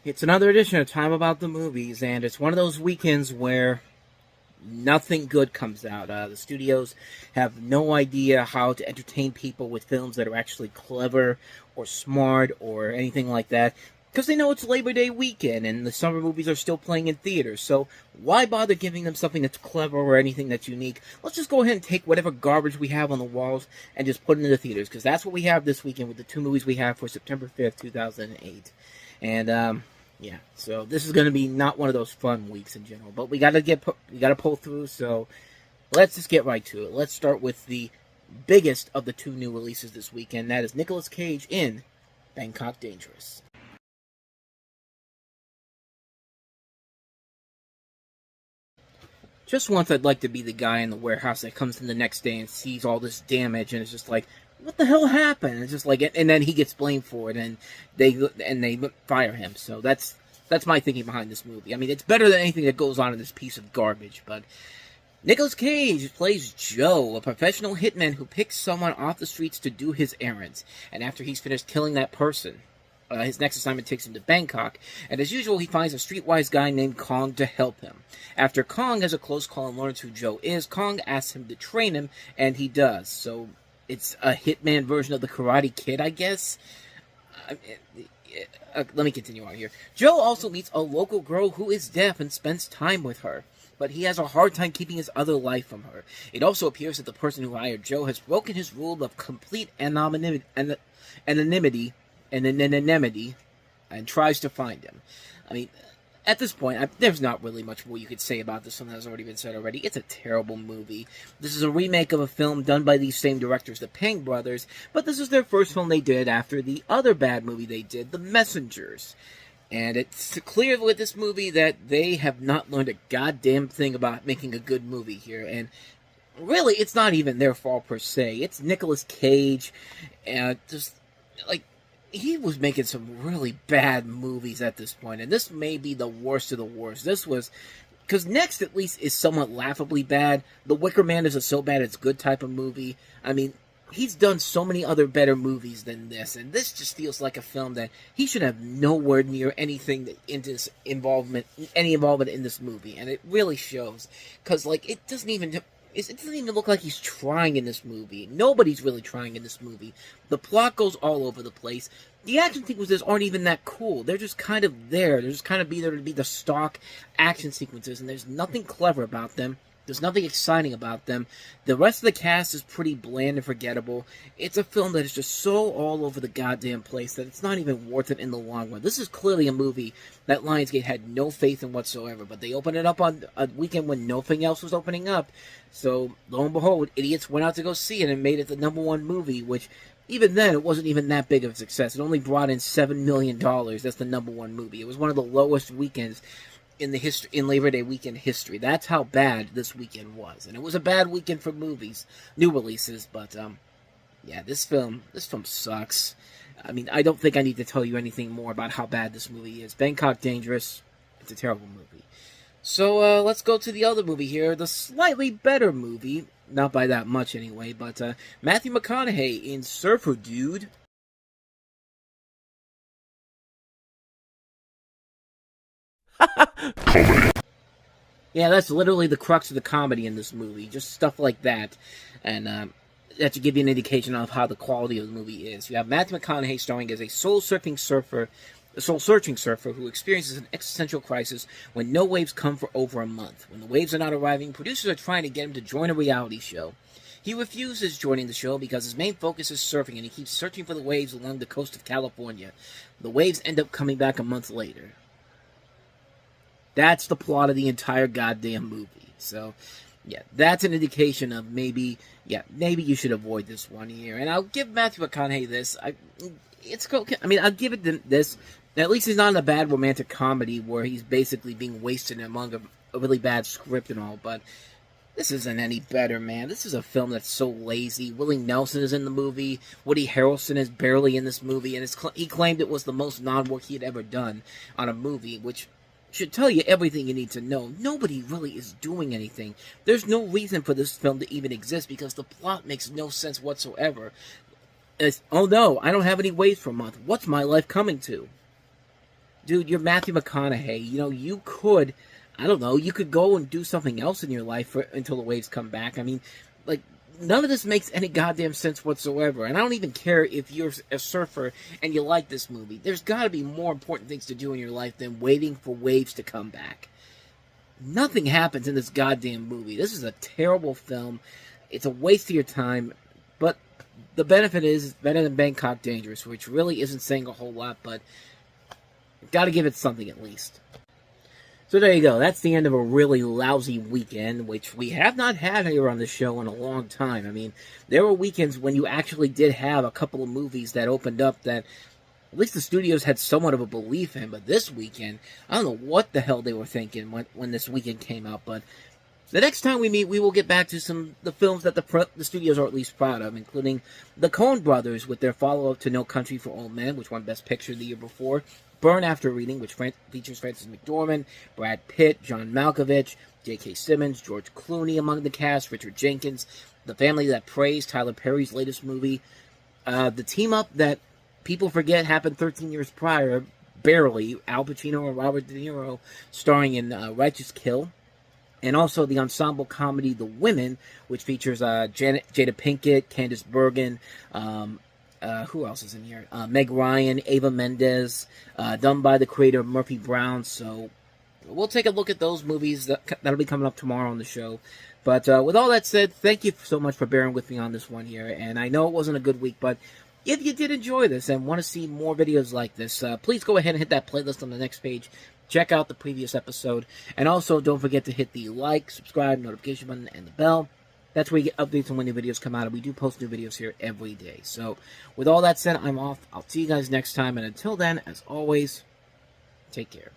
It's another edition of Time About the Movies, and it's one of those weekends where nothing good comes out. The studios have no idea how to entertain people with films that are actually clever or smart or anything like that, because they know it's Labor Day weekend and the summer movies are still playing in theaters. So why bother giving them something that's clever or anything that's unique? Let's just go ahead and take whatever garbage we have on the walls and just put it in the theaters, because that's what we have this weekend with the two movies we have for September 5th, 2008. And, yeah, so this is going to be not one of those fun weeks in general, but we got to pull through. So let's just get right to it. Let's start with the biggest of the two new releases this weekend. That is Nicolas Cage in Bangkok Dangerous. Just once, I'd like to be the guy in the warehouse that comes in the next day and sees all this damage, and it's just like, what the hell happened? It's just like, and then he gets blamed for it, and they fire him. So that's my thinking behind this movie. I mean, it's better than anything that goes on in this piece of garbage. But Nicolas Cage plays Joe, a professional hitman who picks someone off the streets to do his errands. And after he's finished killing that person, his next assignment takes him to Bangkok, and as usual, he finds a streetwise guy named Kong to help him. After Kong has a close call and learns who Joe is, Kong asks him to train him, and he does. So it's a hitman version of the Karate Kid, I guess. Let me continue on here. Joe also meets a local girl who is deaf and spends time with her, but he has a hard time keeping his other life from her. It also appears that the person who hired Joe has broken his rule of complete anonymity and tries to find him. I mean, at this point, there's not really much more you could say about this one that has already been said already. It's a terrible movie. This is a remake of a film done by these same directors, the Pang brothers, but this is their first film they did after the other bad movie they did, The Messengers. And it's clear with this movie that they have not learned a goddamn thing about making a good movie here, and really, it's not even their fault per se. It's Nicolas Cage, and just, like, he was making some really bad movies at this point, and this may be the worst of the worst. This was, because Next at least is somewhat laughably bad. The Wicker Man is a so bad it's good type of movie. I mean, he's done so many other better movies than this, and this just feels like a film that he should have nowhere near anything into his involvement in this movie, and it really shows, because, like, it doesn't even look like he's trying in this movie. Nobody's really trying in this movie. The plot goes all over the place. The action sequences aren't even that cool. They're just kind of there. They're just kind of there to be the stock action sequences, and there's nothing clever about them. There's nothing exciting about them. The rest of the cast is pretty bland and forgettable. It's a film that is just so all over the goddamn place that it's not even worth it in the long run. This is clearly a movie that Lionsgate had no faith in whatsoever, but they opened it up on a weekend when nothing else was opening up. So, lo and behold, idiots went out to go see it and made it the #1 movie, which, even then, it wasn't even that big of a success. It only brought in $7 million. That's the #1 movie. It was one of the lowest weekends in Labor Day weekend history. That's how bad this weekend was, and it was a bad weekend for movies, new releases. But yeah, this film sucks. I mean, I don't think I need to tell you anything more about how bad this movie is. Bangkok Dangerous, it's a terrible movie. So let's go to the other movie here, the slightly better movie, not by that much anyway. But Matthew McConaughey in Surfer Dude. Yeah, that's literally the crux of the comedy in this movie. Just stuff like that. And that should give you an indication of how the quality of the movie is. You have Matthew McConaughey starring as a soul-searching surfer who experiences an existential crisis when no waves come for over a month. When the waves are not arriving, producers are trying to get him to join a reality show. He refuses joining the show because his main focus is surfing, and he keeps searching for the waves along the coast of California. The waves end up coming back a month later. That's the plot of the entire goddamn movie. So, yeah, that's an indication of maybe you should avoid this one here. And I'll give Matthew McConaughey this. I'll give it this. At least he's not in a bad romantic comedy where he's basically being wasted among a really bad script and all. But this isn't any better, man. This is a film that's so lazy. Willie Nelson is in the movie. Woody Harrelson is barely in this movie. And he claimed it was the most non-work he had ever done on a movie, which should tell you everything you need to know. Nobody really is doing anything. There's no reason for this film to even exist because the plot makes no sense whatsoever. Oh no, I don't have any waves for a month. What's my life coming to? dude, you're Matthew McConaughey. You know, you could, I don't know, you could go and do something else in your life until the waves come back. I mean, like, none of this makes any goddamn sense whatsoever. And I don't even care if you're a surfer and you like this movie. There's got to be more important things to do in your life than waiting for waves to come back. Nothing happens in this goddamn movie. This is a terrible film. It's a waste of your time. But the benefit is it's better than Bangkok Dangerous, which really isn't saying a whole lot, but got to give it something at least. So there you go. That's the end of a really lousy weekend, which we have not had here on the show in a long time. I mean, there were weekends when you actually did have a couple of movies that opened up that at least the studios had somewhat of a belief in. But this weekend, I don't know what the hell they were thinking when this weekend came out. But the next time we meet, we will get back to the films that the studios are at least proud of, including the Coen brothers with their follow-up to No Country for Old Men, which won Best Picture the year before. Burn After Reading, which features Frances McDormand, Brad Pitt, John Malkovich, J.K. Simmons, George Clooney among the cast, Richard Jenkins, The Family That Prays, Tyler Perry's latest movie, the team-up that people forget happened 13 years prior, barely, Al Pacino and Robert De Niro, starring in Righteous Kill, and also the ensemble comedy The Women, which features Jada Pinkett, Candice Bergen, who else is in here? Meg Ryan, Ava Mendes, done by the creator Murphy Brown. So we'll take a look at those movies. That'll be coming up tomorrow on the show. But with all that said, thank you so much for bearing with me on this one here. And I know it wasn't a good week, but if you did enjoy this and want to see more videos like this, please go ahead and hit that playlist on the next page. Check out the previous episode. And also, don't forget to hit the like, subscribe, notification button, and the bell. That's where you get updates on when new videos come out, and we do post new videos here every day. So, with all that said, I'm off. I'll see you guys next time, and until then, as always, take care.